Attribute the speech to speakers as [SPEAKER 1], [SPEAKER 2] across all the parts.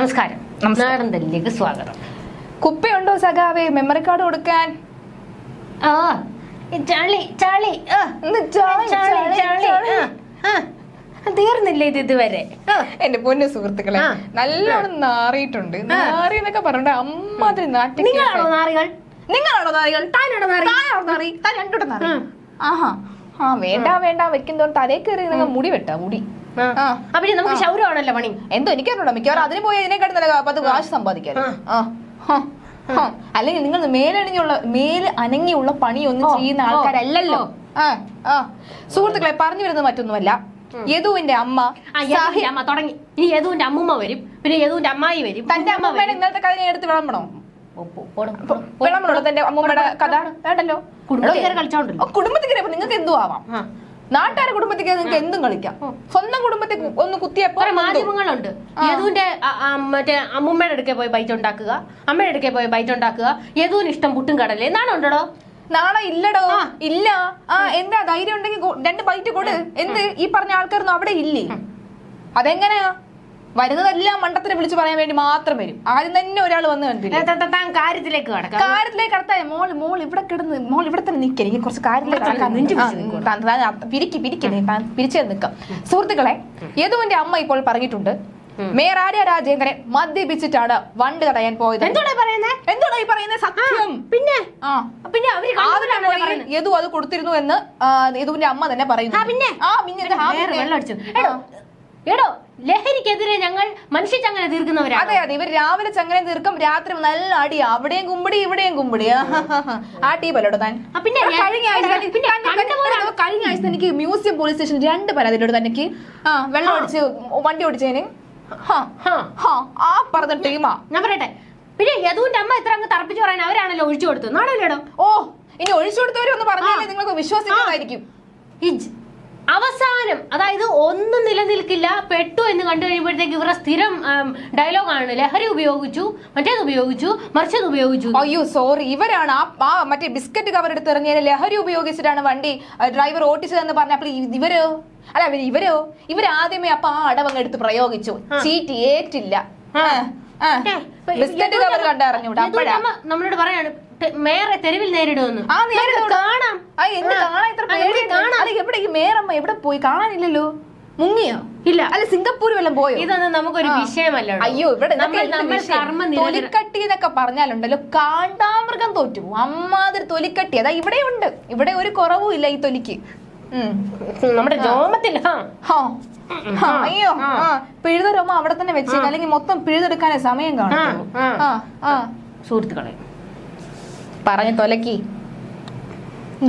[SPEAKER 1] നമസ്കാരം. നാടന്തലിലേക്ക് സ്വാഗതം.
[SPEAKER 2] കുപ്പിയുണ്ടോ സഖാവേ മെമ്മറി കാർഡ് കൊടുക്കാൻ?
[SPEAKER 1] തീർന്നില്ല ഇതുവരെ.
[SPEAKER 2] എന്റെ പൊന്നു സുഹൃത്തുക്കളെ, നല്ലോണം നാറിയിട്ടുണ്ട്. നാറി എന്നൊക്കെ പറഞ്ഞ അമ്മാതിരി നാട്ടിൽ.
[SPEAKER 1] നിങ്ങളാണോ നാറികൾ?
[SPEAKER 2] നിങ്ങളാണോ നാറികൾ? ആഹാ വേണ്ട വേണ്ട വെക്കുന്നോണ്ട് തലേ കയറി മുടി വെട്ടാ മുടി.
[SPEAKER 1] അപ്പൊ നമുക്ക് ശൗര്യമാണല്ലോ പണി.
[SPEAKER 2] എന്തോ എനിക്കറിഞ്ഞൂടാ, മിക്കവാറും അതിന് പോയി ഇതിനെക്കാട്ടും നല്ല 10 കാശ് സമ്പാദിക്കാൻ. അല്ലെങ്കിൽ നിങ്ങൾ മേല് അനങ്ങിയുള്ള പണിയൊന്നും ചെയ്യുന്ന ആൾക്കാരല്ലല്ലോ. സുഹൃത്തുക്കളെ, പറഞ്ഞു വരുന്നത് മറ്റൊന്നുമല്ല, യദുവിന്റെ അമ്മ
[SPEAKER 1] തുടങ്ങി. ഇനി യദുവിന്റെ അമ്മൂമ്മ വരും, പിന്നെ യദുവിന്റെ അമ്മായി വരും.
[SPEAKER 2] തന്റെ അമ്മൂമ്മയുടെ ഇന്നത്തെ കഥ ഞാൻ എടുത്ത് വിളമ്പണോ? വിളമ്പണോ തന്റെ അമ്മൂമ്മയുടെ കഥ? വേണ്ടല്ലോ. കുടുംബത്തിൽ കയറിയപ്പോ നിങ്ങൾക്ക് എന്തും ആവാം. നാട്ടുകാരെ കുടുംബത്തിൽ നിങ്ങൾക്ക് എന്തും കളിക്കാം. സ്വന്തം കുടുംബത്തിൽ ഒന്ന് കുത്തിയപ്പോ
[SPEAKER 1] മാധ്യമങ്ങളുണ്ട്. യദുവിന്റെ മറ്റേ അമ്മൂമ്മയുടെ അടുക്കെ പോയി ബൈറ്റ് ഉണ്ടാക്കുക, അമ്മയുടെ അടുക്കെ പോയി ബൈറ്റ് ഉണ്ടാക്കുക. യദുവിന് ഇഷ്ടം പുട്ടും കടലേ. നാണം ഉണ്ടോ?
[SPEAKER 2] നാളെ ഇല്ലടോ, ഇല്ല. എന്താ ധൈര്യം ഉണ്ടെങ്കിൽ 2 ബൈറ്റ് കൊടു. എന്ത് ഈ പറഞ്ഞ ആൾക്കാരൊന്നും അവിടെ ഇല്ലേ? അതെങ്ങനെയാ വരുന്നതെല്ലാം മണ്ടത്തിനെ വിളിച്ചു പറയാൻ വേണ്ടി മാത്രം വരും. ആദ്യം തന്നെ ഒരാൾ വന്ന് കണ്ടില്ല.
[SPEAKER 1] കാര്യത്തിലേക്ക്
[SPEAKER 2] കടത്താൻ മോൾ ഇവിടെ കിടന്ന് മോൾ ഇവിടെ തന്നെ നിൽക്കേ. എനിക്ക് കുറച്ച് പിരിച്ചു നിൽക്കാം. സുഹൃത്തുക്കളെ, യദുവിന്റെ അമ്മ ഇപ്പോൾ പറഞ്ഞിട്ടുണ്ട്, മേയർ ആര്യ രാജേന്ദ്രൻ മദ്യപിച്ചിട്ടാണ് വണ്ടി തടയാൻ പോയത്.
[SPEAKER 1] എന്താണ് ഈ പറയുന്നത്?
[SPEAKER 2] സത്യം. പിന്നെ യദു അത് കൊടുത്തിരുന്നു എന്ന് യദുവിന്റെ അമ്മ തന്നെ പറയുന്നു.
[SPEAKER 1] എടോ, ലഹരിക്കെതിരെ ഞങ്ങൾ മനുഷ്യ ചങ്ങല തീർക്കുന്നവരാണ്.
[SPEAKER 2] അതെ അതെ, ഇവർ രാവിലെ ചങ്ങല തീർക്കും, രാത്രി നല്ല അടി. അവിടെയും കുമ്പടി ഇവിടെയും കുമ്പടി. ആ ടീമല്ലോട്ടോ താൻ. പിന്നെ കഴിഞ്ഞ ആഴ്ച എനിക്ക് മ്യൂസിയം പോലീസ് സ്റ്റേഷൻ 2 പരാതിയിലോട്ട് തനിക്ക് വെള്ളം അടിച്ച് വണ്ടി ഓടിച്ചതിന് ആ പറഞ്ഞ ടീമാ.
[SPEAKER 1] ഞാൻ പറയട്ടെ, പിന്നെ യദുവിന്റെ അമ്മ ഇത്ര അങ്ങ് തറപ്പിച്ചു പറയാൻ അവരാണല്ലോ ഒഴിച്ചു കൊടുത്തു. നാണല്ലേടോ?
[SPEAKER 2] ഇനി ഒഴിച്ചു കൊടുത്തവരൊന്ന് പറഞ്ഞാലേ നിങ്ങൾക്ക് വിശ്വസിക്കുന്നതായിരിക്കും.
[SPEAKER 1] അവസാനം, അതായത് ഒന്നും നിലനിൽക്കില്ല, പെട്ടു എന്ന് കണ്ടു കഴിയുമ്പോഴത്തേക്ക് ഇവരുടെ സ്ഥിരം ഡയലോഗാണ് ലഹരി ഉപയോഗിച്ചു, മറ്റേത് ഉപയോഗിച്ചു, മറിച്ചത് ഉപയോഗിച്ചു.
[SPEAKER 2] അയ്യോ സോറി, ഇവരാണ് ആ മറ്റേ ബിസ്ക്കറ്റ് കവർ എടുത്ത് ഇറങ്ങിയ ലഹരി ഉപയോഗിച്ചിട്ടാണ് വണ്ടി ഡ്രൈവർ ഓടിച്ചതെന്ന് പറഞ്ഞപ്പോൾ ഇവരാദ്യമേ അപ്പൊ ആ അടവങ്ങ് എടുത്ത് പ്രയോഗിച്ചു. ചീറ്റ് ഏറ്റില്ല. ബിസ്ക്കറ്റ് കവർ കണ്ടറിഞ്ഞൂടാ.
[SPEAKER 1] നമ്മളോട് പറയാണ് മേയറെ തെരുവിൽ നേരിടുമെന്ന്. കാണാം.
[SPEAKER 2] മേയറമ്മ എവിടെ പോയി? കാണാനില്ലല്ലോ. മുങ്ങിയോ? ഇല്ല. അല്ല സിംഗപ്പൂർ വല്ലതും പോയോ?
[SPEAKER 1] ഇതൊന്നും നമുക്കൊരു വിഷയമല്ല.
[SPEAKER 2] അയ്യോ, ഇവിടെ തൊലിക്കട്ടി എന്നൊക്കെ പറഞ്ഞാലുണ്ടല്ലോ, കാണ്ടാമൃഗം തോറ്റു അമ്മാതിരി തൊലിക്കട്ടി. അതാ ഇവിടെ ഉണ്ട്. ഇവിടെ ഒരു കുറവും ഇല്ല ഈ തൊലിക്ക്.
[SPEAKER 1] നമ്മുടെ രോമത്തില്ല.
[SPEAKER 2] അയ്യോ, പിഴുത രോമ അവിടെ തന്നെ വെച്ചേ, അല്ലെങ്കിൽ മൊത്തം പിഴുതെടുക്കാനേ സമയം കാണും.
[SPEAKER 1] സുഹൃത്തുക്കളെ,
[SPEAKER 2] പറഞ്ഞ തൊലക്കി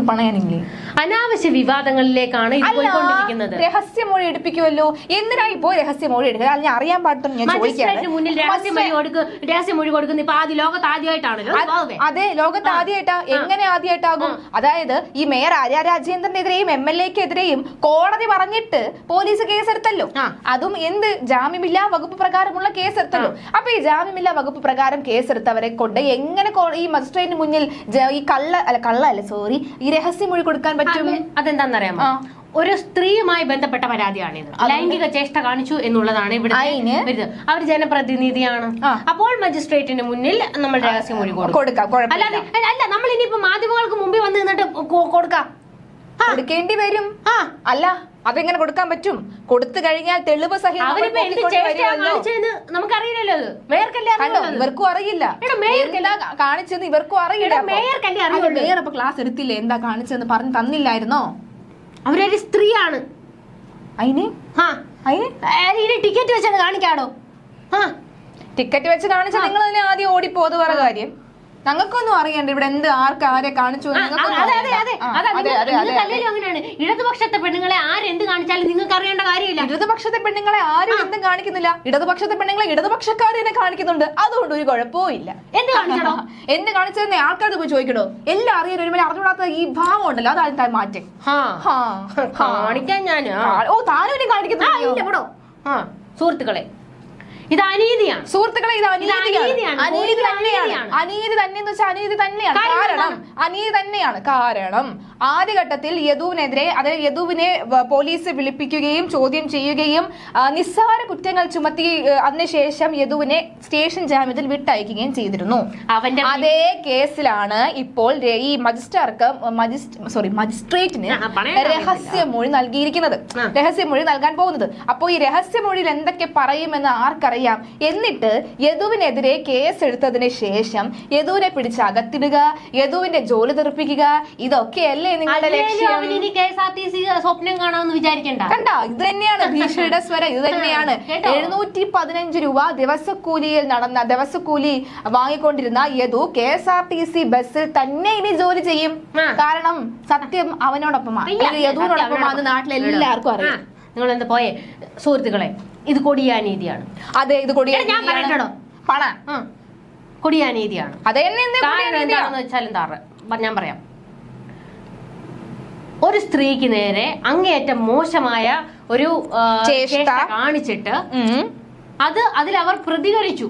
[SPEAKER 2] പണയാനില്ലേ?
[SPEAKER 1] അനാവശ്യ വിവാദങ്ങളിലേക്കാണ് പോയിക്കൊണ്ടിരിക്കുന്നത്.
[SPEAKER 2] രഹസ്യമൊഴി എടുപ്പിക്കുമല്ലോ. എന്തിനായി പോയി രഹസ്യമൊഴി എടുക്കുക? ഞാൻ അറിയാൻ പാടില്ല. ഞാൻ
[SPEAKER 1] മജിസ്ട്രേറ്റിന് മുന്നിൽ രഹസ്യമൊഴി കൊടുക്കുന്ന ഇപ്പൊ ലോകത്ത് ആദ്യമായിട്ടാണല്ലോ.
[SPEAKER 2] അതെ, ലോകത്ത് ആദ്യമായിട്ടാ. എങ്ങനെ ആദ്യമായിട്ടാകും? അതായത് ഈ മേയർ ആര്യ രാജേന്ദ്രനെതിരെയും MLA-ക്കെതിരെയും കോടതി പറഞ്ഞിട്ട് പോലീസ് കേസെടുത്തല്ലോ. അതും എന്ത് ജാമ്യമില്ലാ വകുപ്പ് പ്രകാരമുള്ള കേസെടുത്തല്ലോ. അപ്പൊ ഈ ജാമ്യമില്ലാ വകുപ്പ് പ്രകാരം കേസെടുത്തവരെ കൊണ്ട് എങ്ങനെ ഈ മജിസ്ട്രേറ്റിന് മുന്നിൽ ഈ ഈ രഹസ്യമൊഴി കൊടുക്കാൻ പറ്റും?
[SPEAKER 1] അതെന്താണെന്നറിയാമോ? ഒരു സ്ത്രീയുമായി ബന്ധപ്പെട്ട പരാതിയാണിത്. ലൈംഗിക ചേഷ്ട കാണിച്ചു എന്നുള്ളതാണ് ഇവിടെ. അവർ ജനപ്രതിനിധിയാണ്. അപ്പോൾ മജിസ്ട്രേറ്റിന് മുന്നിൽ നമ്മൾ രഹസ്യമൊഴി കൊടുക്കാം. അല്ല, നമ്മൾ ഇനിയിപ്പോ മാധ്യമങ്ങൾക്ക് മുമ്പിൽ വന്ന് നിന്നിട്ട്
[SPEAKER 2] കൊടുക്കേണ്ടി വരും. അല്ല, അതെങ്ങനെ കൊടുക്കാൻ പറ്റും? കൊടുത്തു കഴിഞ്ഞാൽ തെളിവ് സഹിതം
[SPEAKER 1] നമുക്കറിയില്ലല്ലോ.
[SPEAKER 2] ഇവർക്കും അറിയില്ല. കാണിച്ചെന്ന് ഇവർക്കും അറിയില്ല. മേയർ അപ്പൊ ക്ലാസ് എടുത്തില്ലേ? എന്താ കാണിച്ചെന്ന് പറഞ്ഞു തന്നില്ലായിരുന്നോ?
[SPEAKER 1] അവരൊരു സ്ത്രീയാണ്.
[SPEAKER 2] അതിന്
[SPEAKER 1] ടിക്കറ്റ് വെച്ചത് കാണിക്കാടോ?
[SPEAKER 2] ടിക്കറ്റ് വെച്ച് കാണിച്ചാൽ നിങ്ങൾ തന്നെ ആദ്യം ഓടിപ്പോത് വേറെ കാര്യം. ഞങ്ങൾക്കൊന്നും അറിയണ്ട ഇവിടെ എന്ത് ആരെ കാണിച്ചു.
[SPEAKER 1] അങ്ങനെയാണ്. ഇടതുപക്ഷത്തെ പെണ്ണുങ്ങളെ ആരെന്ത് കാണിച്ചാലും നിങ്ങൾക്ക് അറിയേണ്ട കാര്യമില്ല.
[SPEAKER 2] ഇടതുപക്ഷത്തെ പെണ്ണുങ്ങളെ ആരും എന്തും കാണിക്കുന്നില്ല. ഇടതുപക്ഷത്തെ പെണ്ണുങ്ങളെ ഇടതുപക്ഷക്കാർ തന്നെ കാണിക്കുന്നുണ്ട്. അതുകൊണ്ട് ഒരു കുഴപ്പവും ഇല്ല. എന്ത് കാണിച്ചതെന്ന് ആൾക്കാർക്ക് പോയി ചോദിക്കണോ? എല്ലാം അറിയാൻ ഒരു അറിഞ്ഞൂടാത്ത ഈ ഭാവം ഉണ്ടല്ലോ, അതായത് മാറ്റം
[SPEAKER 1] കാണിക്കാൻ. ഞാൻ
[SPEAKER 2] താനും കാണിക്കുന്നു.
[SPEAKER 1] സുഹൃത്തുക്കളെ, ഇത് അനീതിയാണ്
[SPEAKER 2] സുഹൃത്തുക്കളെ, ഇത് അനീതിയാണ്. അനീതി തന്നെയാണ്. അനീതി തന്നെ എന്ന് വെച്ചാൽ അനീതി തന്നെയാണ്. കാരണം അനീതി തന്നെയാണ്. കാരണം ആദ്യഘട്ടത്തിൽ യദുവിനെതിരെ, അതായത് യദുവിനെ പോലീസ് വിളിപ്പിക്കുകയും ചോദ്യം ചെയ്യുകയും നിസ്സാര കുറ്റങ്ങൾ ചുമത്തി അതിനുശേഷം യദുവിനെ സ്റ്റേഷൻ ജാമ്യത്തിൽ വിട്ടയക്കുകയും ചെയ്തിരുന്നു. അതേ കേസിലാണ് ഇപ്പോൾ ഈ മജിസ്ട്രേറ്റിന് രഹസ്യമൊഴി നൽകിയിരിക്കുന്നത്, രഹസ്യമൊഴി നൽകാൻ പോകുന്നത്. അപ്പോൾ ഈ രഹസ്യമൊഴിയിൽ എന്തൊക്കെ പറയുമെന്ന് ആർക്കറിയാം? എന്നിട്ട് യദുവിനെതിരെ കേസ് എടുത്തതിന് ശേഷം യദുവിനെ പിടിച്ച് അകത്തിടുക, യദുവിന്റെ ജോലി തെറിപ്പിക്കുക, ഇതൊക്കെയല്ലേ നിങ്ങളുടെ ലക്ഷ്യം?
[SPEAKER 1] സ്വപ്നം കാണാമെന്ന് വിചാരിക്കണ്ട.
[SPEAKER 2] കണ്ടോ, ഇത് തന്നെയാണ് ഭീഷണിയുടെ സ്വരം. ഇത് തന്നെയാണ് 715 രൂപ ദിവസക്കൂലി വാങ്ങിക്കൊണ്ടിരുന്ന യദു KSRTC ബസ്സിൽ തന്നെ ഇനി ജോലി ചെയ്യും. കാരണം സത്യം അവനോടൊപ്പമാണ്, യദുവിനോടൊപ്പമാണ് നാട്ടിലെല്ലാവർക്കും അറിയാം.
[SPEAKER 1] നിങ്ങൾ എന്താ പോയെ സുഹൃത്തുക്കളെ, ഇത് കൊടിയാനീതിയാണ്.
[SPEAKER 2] അതെ, ഇത്
[SPEAKER 1] ഞാൻ പറയട്ടോ, കൊടിയാനീതിയാണ്. എന്താണെന്ന് വെച്ചാൽ ഞാൻ പറയാം. ഒരു സ്ത്രീക്ക് നേരെ അങ്ങേയറ്റം മോശമായ ഒരു ചേഷ്ട കാണിച്ചിട്ട് അതിൽ അവർ പ്രതികരിച്ചു.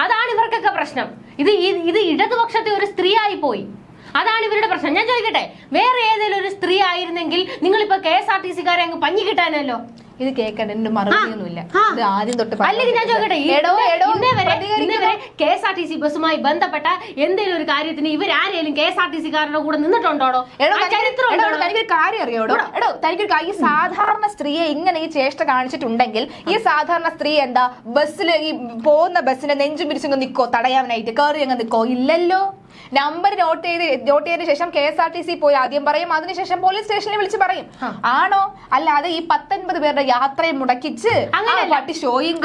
[SPEAKER 1] അതാണ് ഇവർക്കൊക്കെ പ്രശ്നം. ഇത് ഇടതുപക്ഷത്തെ ഒരു സ്ത്രീ ആയി പോയി. അതാണ് ഇവരുടെ പ്രശ്നം. ഞാൻ ചോദിക്കട്ടെ, വേറെ ഏതെങ്കിലും ഒരു സ്ത്രീ ആയിരുന്നെങ്കിൽ നിങ്ങളിപ്പോ KSRTC-കാരെ അങ്ങ് പഞ്ഞി കിട്ടാനല്ലോ.
[SPEAKER 2] ഇത് കേൾക്കേണ്ട മറുപടിയൊന്നുമില്ല. ഇത് ആദ്യം തൊട്ട്
[SPEAKER 1] അല്ലെങ്കിൽ ഞാൻ ചോദിക്കട്ടെ, ഇന്നേവരെ KSRTC ബസ്സുമായി ബന്ധപ്പെട്ട എന്തെങ്കിലും ഒരു കാര്യത്തിന് ഇവരാരെങ്കിലും KSRTC-കാരുടെ കൂടെ നിന്നിട്ടുണ്ടോ?
[SPEAKER 2] തനിക്കൊരു കാര്യം അറിയോടോ? ഈ സാധാരണ സ്ത്രീയെ ഇങ്ങനെ ഈ ചേഷ്ട കാണിച്ചിട്ടുണ്ടെങ്കിൽ ഈ സാധാരണ സ്ത്രീ എന്താ ബസ്സിൽ, ഈ പോകുന്ന ബസ്സിനെ നെഞ്ചും പിരിച്ചങ്ങ് നിക്കോ, തടയാനായിട്ട് കയറി അങ്ങ് നിക്കോ? ഇല്ലല്ലോ. നമ്പർ നോട്ട് ചെയ്തതിനു ശേഷം KSRTC പോയി ആദ്യം പറയും, അതിനുശേഷം പോലീസ് സ്റ്റേഷനിൽ വിളിച്ച് പറയും. ആണോ? അല്ലാതെ ഈ 19 പേരുടെ യാത്രയും മുടക്കിച്ച് പട്ടി ഷോയും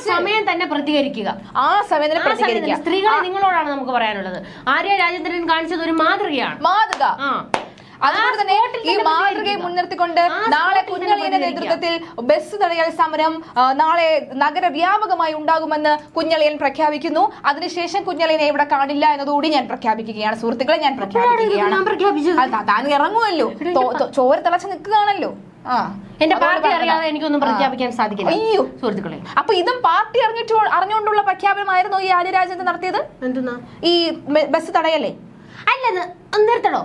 [SPEAKER 1] സമയം തന്നെ പ്രതികരിക്കുക.
[SPEAKER 2] ആ സമയം തന്നെ പ്രതികരിക്കുക.
[SPEAKER 1] സ്ത്രീകളെ നിങ്ങളോടാണ് നമുക്ക് പറയാനുള്ളത്. ആര്യ രാജേന്ദ്രൻ കാണിച്ചത് ഒരു മാതൃകയാണ്.
[SPEAKER 2] മാതൃക. അതുകൊണ്ട് തന്നെ ഈ മാതൃകയെ മുൻനിർത്തിക്കൊണ്ട് നാളെ കുഞ്ഞളിയുടെ നേതൃത്വത്തിൽ ബസ് തടയൽ സമരം നാളെ നഗരവ്യാപകമായി ഉണ്ടാകുമെന്ന് കുഞ്ഞളിയൻ പ്രഖ്യാപിക്കുന്നു. അതിനുശേഷം കുഞ്ഞളിയനെ ഇവിടെ കാണില്ല എന്നതുകൂടി ഞാൻ പ്രഖ്യാപിക്കുകയാണ്. സുഹൃത്തുക്കളെ, ഞാൻ പ്രഖ്യാപിക്കുകയാണ്. താൻ ഇറങ്ങുമല്ലോ, ചോര തിളച്ച് നിൽക്കുകയാണല്ലോ.
[SPEAKER 1] എന്റെ പാർട്ടി അറിയാതെ എനിക്കൊന്നും പ്രഖ്യാപിക്കാൻ സാധിക്കില്ല.
[SPEAKER 2] അയ്യോ
[SPEAKER 1] സുഹൃത്തുക്കളെ,
[SPEAKER 2] അപ്പൊ ഇതും പാർട്ടി അറിഞ്ഞുകൊണ്ടുള്ള പ്രഖ്യാപനമായിരുന്നു ഈ ആര്യ രാജേന്ദ്രൻ നടത്തിയത്?
[SPEAKER 1] എന്തെന്നാ
[SPEAKER 2] ഈ ബസ് തടയല്ലേ?
[SPEAKER 1] അല്ലെന്ന് നിർത്തണോ?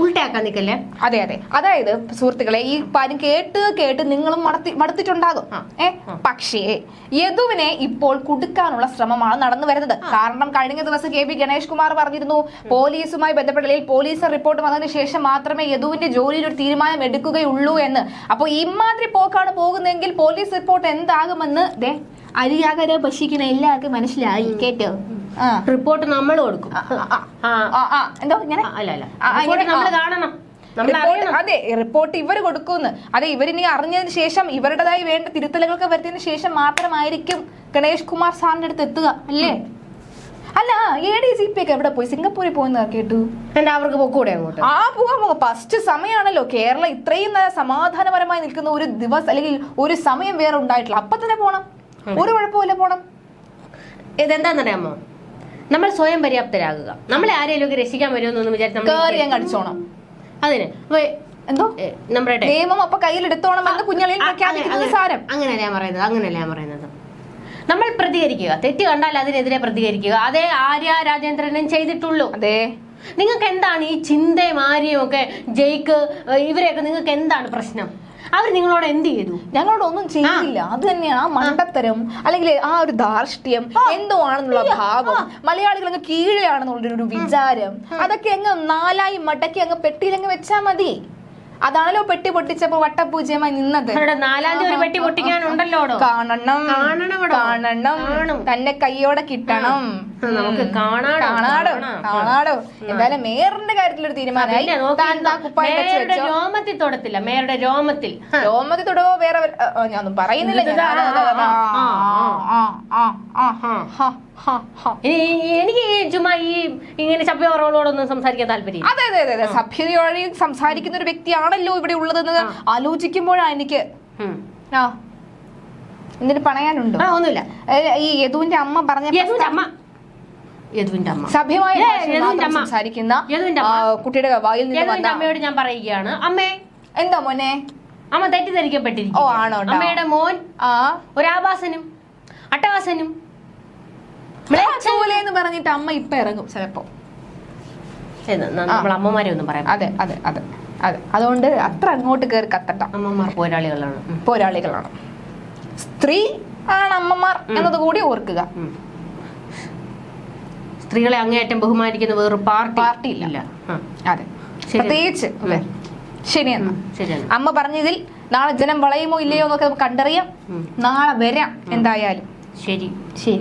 [SPEAKER 1] ഉൾട്ടയാക്കാൻ നിൽക്കല്ലേ?
[SPEAKER 2] അതെ, അതായത് സുഹൃത്തുക്കളെ, ഈ കാര്യം കേട്ട് നിങ്ങളും മടുത്തിട്ടുണ്ടാകും. പക്ഷേ യദുവിനെ ഇപ്പോൾ കുടുക്കാനുള്ള ശ്രമമാണ് നടന്നു വരുന്നത്. കാരണം കഴിഞ്ഞ ദിവസം KP ഗണേഷ് കുമാർ പറഞ്ഞിരുന്നു, പോലീസുമായി ബന്ധപ്പെട്ട പോലീസ് റിപ്പോർട്ട് വന്നതിന് ശേഷം മാത്രമേ യദുവിന്റെ ജോലിയിൽ ഒരു തീരുമാനം എടുക്കുകയുള്ളൂ എന്ന്. അപ്പോൾ ഇമാതിരി പോക്കാണ് പോകുന്നതെങ്കിൽ പോലീസ് റിപ്പോർട്ട് എന്താകുമെന്ന് അരിയാകര ഭക്ഷിക്കുന്ന എല്ലാവർക്കും മനസ്സിലായി. കേട്ടോ?
[SPEAKER 1] റിപ്പോർട്ട് നമ്മൾ കൊടുക്കും.
[SPEAKER 2] എന്തോ ഇങ്ങനെ
[SPEAKER 1] കാണണം.
[SPEAKER 2] അതെ, റിപ്പോർട്ട് ഇവര് കൊടുക്കുമെന്ന്. അതെ, ഇവരിനി അറിഞ്ഞതിന് ശേഷം ഇവരുടേതായി വേണ്ട തിരുത്തലുകളൊക്കെ വരുത്തിയതിനു ശേഷം മാത്രമായിരിക്കും ഗണേഷ് കുമാർ സാറിന്റെ അടുത്ത് എത്തുക, അല്ലേ? അല്ല, ADGP ഒക്കെ എവിടെ പോയി? സിംഗപ്പൂരിൽ പോയെന്ന് കേട്ടു.
[SPEAKER 1] അവർക്ക് പോക്കൂടെ അങ്ങോട്ട്?
[SPEAKER 2] പോകാം. ഫസ്റ്റ് സമയമാണല്ലോ. കേരളം ഇത്രയും സമാധാനപരമായി നിൽക്കുന്ന ഒരു ദിവസം അല്ലെങ്കിൽ ഒരു സമയം വേറെ ഉണ്ടായിട്ടില്ല. അപ്പൊ തന്നെ പോണം, ഒരു കുഴപ്പമില്ല, പോണം.
[SPEAKER 1] ഇതെന്താന്നറിയാമോ? നമ്മൾ സ്വയം പര്യാപ്തരാകുക. നമ്മളെ ആരെങ്കിലും രക്ഷിക്കാൻ വരുമെന്നൊന്നും വിചാരിച്ച്
[SPEAKER 2] കടിച്ചോണം.
[SPEAKER 1] അതിന് എന്തോ നമ്മുടെ
[SPEAKER 2] നിയമം അപ്പൊ കയ്യിലെടുത്തോണം എന്ന് കുഞ്ഞളിയിൽ പ്രഖ്യാപിക്കുന്നത് സാരം.
[SPEAKER 1] അങ്ങനെയല്ല ഞാൻ പറയുന്നത്. നമ്മൾ പ്രതികരിക്കുക, തെറ്റ് കണ്ടാൽ അതിനെതിരെ പ്രതികരിക്കുക. അതേ ആര്യ രാജേന്ദ്രനും ചെയ്തിട്ടുള്ളൂ.
[SPEAKER 2] അതെ.
[SPEAKER 1] നിങ്ങൾക്ക് എന്താണ് ഈ ചിന്തയും ആര്യയും ഒക്കെ, ജയിക്ക് ഇവരെയൊക്കെ നിങ്ങൾക്ക് എന്താണ് പ്രശ്നം? അവർ നിങ്ങളോട് എന്ത് ചെയ്തു?
[SPEAKER 2] ഞങ്ങളോട് ഒന്നും ചെയ്തില്ല. അത് തന്നെയാണ് ആ മണ്ടത്തരം, അല്ലെങ്കിൽ ആ ഒരു ധാർഷ്ട്യം, എന്തോ ആണെന്നുള്ള ഭാവം, മലയാളികൾ അങ്ങ് കീഴെയാണെന്നുള്ളൊരു വിചാരം, അതൊക്കെ അങ്ങ് നാലായി മടക്കി അങ്ങ് പെട്ടിയിലങ്ങ് വെച്ചാ മതി. അതാണല്ലോ പെട്ടി പൊട്ടിച്ചപ്പോ വട്ടപൂജ്യമായി നിന്നത്.
[SPEAKER 1] 4-ാം തീയതി ഒരു പെട്ടി പൊട്ടിക്കാനുണ്ടല്ലോ.
[SPEAKER 2] കാണണം, തന്നെ കയ്യോടെ കിട്ടണം.
[SPEAKER 1] നമുക്ക്
[SPEAKER 2] കാണാടോ. എന്തായാലും മേയറിന്റെ കാര്യത്തിലൊരു തീരുമാനമായി.
[SPEAKER 1] രോമത്തിൽ തൊടത്തില്ല, മേയറുടെ രോമത്തിൽ
[SPEAKER 2] തൊടുവോ വേറെ ഞാനൊന്നും പറയുന്നില്ല.
[SPEAKER 1] എനിക്ക് ചുമ്മാ ഈ ഇങ്ങനെ സഭ്യവറകളോടൊന്നും സംസാരിക്കാൻ താല്പര്യം.
[SPEAKER 2] അതെ, സഭ്യതയോടെ സംസാരിക്കുന്ന ഒരു വ്യക്തിയാണല്ലോ ഇവിടെ ഉള്ളതെന്ന് ആലോചിക്കുമ്പോഴാണ് എനിക്ക് എന്തിനു പറയാനുണ്ടോ?
[SPEAKER 1] ഒന്നുമില്ല.
[SPEAKER 2] ഈ യദുവിന്റെ അമ്മ പറഞ്ഞ സഭ്യമായ സംസാരിക്കുന്ന കുട്ടിയുടെ വായിൽ നിന്ന്
[SPEAKER 1] അമ്മയോട് ഞാൻ പറയുകയാണ്, അമ്മേ.
[SPEAKER 2] എന്താ മോനെ?
[SPEAKER 1] അമ്മ തെറ്റിദ്ധരിക്കപ്പെട്ടിരിക്കും.
[SPEAKER 2] ആണോ?
[SPEAKER 1] അമ്മയുടെ മോൻ ഒരു ആഭാസനും മട്ടവാസനും
[SPEAKER 2] എന്ന് പറഞ്ഞിട്ട് അമ്മ ഇപ്പൊ ഇറങ്ങും ചിലപ്പോ.
[SPEAKER 1] നമ്മൾ അമ്മമാരെ ഒന്നും പറയാം.
[SPEAKER 2] അതെ അതെ അതെ അതെ. അതുകൊണ്ട് അത്ര അങ്ങോട്ട് കയറി കത്തട്ട.
[SPEAKER 1] അമ്മമാർ
[SPEAKER 2] പോരാളികളാണ്. സ്ത്രീ ആണ് അമ്മമാർ എന്നത് കൂടി ഓർക്കുക.
[SPEAKER 1] സ്ത്രീകളെ അങ്ങേയറ്റം ബഹുമാനിക്കുന്ന വേറൊരു പാർട്ടി ഇല്ല.
[SPEAKER 2] അതെ, പ്രത്യേകിച്ച്. ശരിയെന്നാ അമ്മ പറഞ്ഞതിൽ നാളെ ജനം വളയുമോ ഇല്ലയോ എന്നൊക്കെ നമുക്ക് കണ്ടറിയാം. നാളെ വരാം എന്തായാലും.
[SPEAKER 1] ശരി.